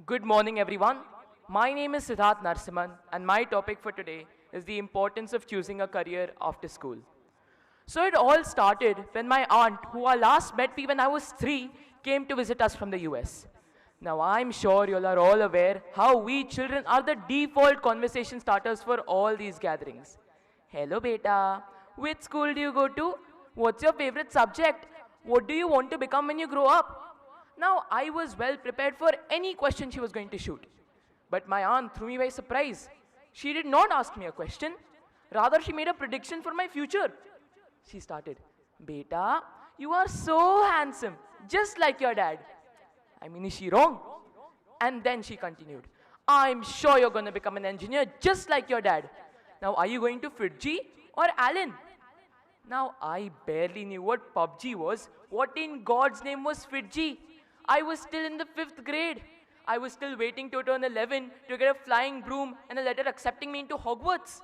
Good morning, everyone. My name is Siddharth Narasimhan, and my topic for today is the importance of choosing a career after school. So it all started when my aunt, who I last met when I was 3, came to visit us from the US. Now I'm sure you all are all aware how we children are the default conversation starters for all these gatherings. Hello beta, which school do you go to? What's your favorite subject? What do you want to become when you grow up? Now, I was well prepared for any question she was going to shoot. But my aunt threw me by surprise. She did not ask me a question. Rather, she made a prediction for my future. She started, Beta, you are so handsome, just like your dad. I mean, is she wrong? And then she continued, I'm sure you're going to become an engineer just like your dad. Now, are you going to FitG or Allen? Now, I barely knew what PUBG was. What in God's name was FitG? I was still in the 5th grade. I was still waiting to turn 11 to get a flying broom and a letter accepting me into Hogwarts.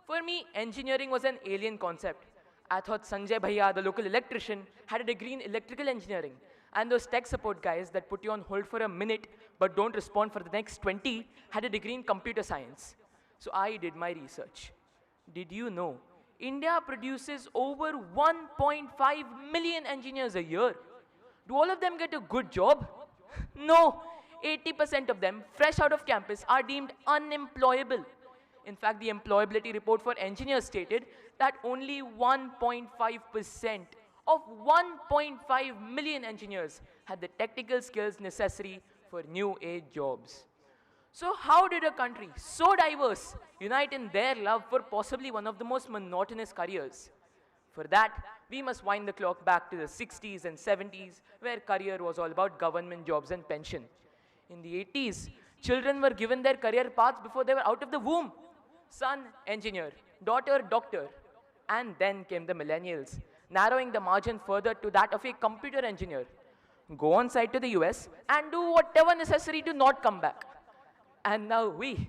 For me, engineering was an alien concept. I thought Sanjay Bhaiya, the local electrician, had a degree in electrical engineering. And those tech support guys that put you on hold for a minute but don't respond for the next 20 had a degree in computer science. So I did my research. Did you know India produces over 1.5 million engineers a year? Do all of them get a good job? No. 80% of them, fresh out of campus, are deemed unemployable. In fact, the employability report for engineers stated that only 1.5% of 1.5 million engineers had the technical skills necessary for new age jobs. So how did a country so diverse unite in their love for possibly one of the most monotonous careers? For that, we must wind the clock back to the 60s and 70s, where career was all about government jobs and pension. In the 80s, children were given their career paths before they were out of the womb. Son, engineer, daughter, doctor. And then came the millennials, narrowing the margin further to that of a computer engineer. Go on site to the US and do whatever necessary to not come back. And now we,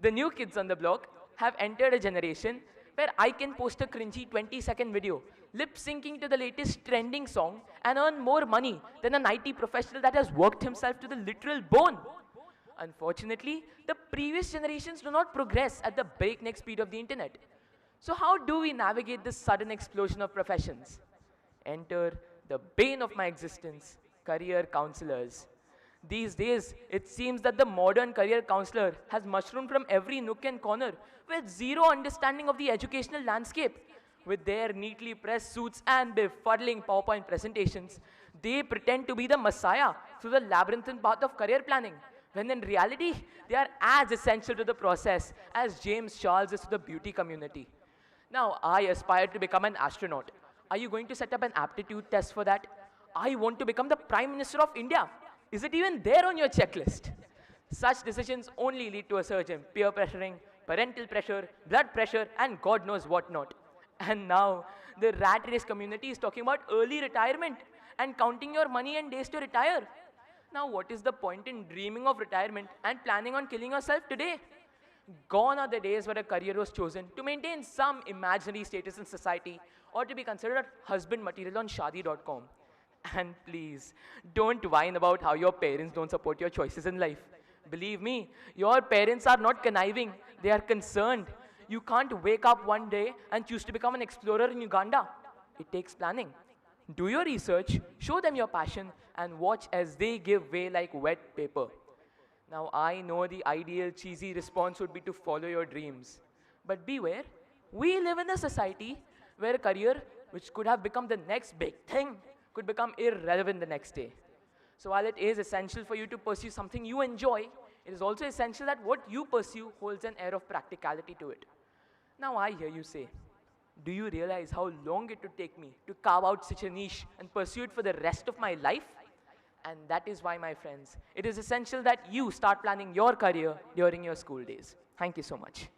the new kids on the block, have entered a generation where I can post a cringy 20-second video, lip-syncing to the latest trending song and earn more money than an IT professional that has worked himself to the literal bone. Unfortunately, the previous generations do not progress at the breakneck speed of the internet. So how do we navigate this sudden explosion of professions? Enter the bane of my existence, career counselors. These days, it seems that the modern career counselor has mushroomed from every nook and corner with zero understanding of the educational landscape. With their neatly pressed suits and befuddling PowerPoint presentations, they pretend to be the messiah through the labyrinthine path of career planning, when in reality, they are as essential to the process as James Charles is to the beauty community. Now, I aspire to become an astronaut. Are you going to set up an aptitude test for that? I want to become the Prime Minister of India. Is it even there on your checklist? Such decisions only lead to a surge in peer pressuring, parental pressure, blood pressure, and God knows what not. And now, the rat race community is talking about early retirement and counting your money and days to retire. Now, what is the point in dreaming of retirement and planning on killing yourself today? Gone are the days where a career was chosen to maintain some imaginary status in society or to be considered husband material on Shadi.com. And please, don't whine about how your parents don't support your choices in life. Believe me, your parents are not conniving, they are concerned. You can't wake up one day and choose to become an explorer in Uganda. It takes planning. Do your research, show them your passion, and watch as they give way like wet paper. Now, I know the ideal cheesy response would be to follow your dreams. But beware, we live in a society where a career which could have become the next big thing could become irrelevant the next day. So while it is essential for you to pursue something you enjoy, it is also essential that what you pursue holds an air of practicality to it. Now I hear you say, do you realize how long it would take me to carve out such a niche and pursue it for the rest of my life? And that is why, my friends, it is essential that you start planning your career during your school days. Thank you so much.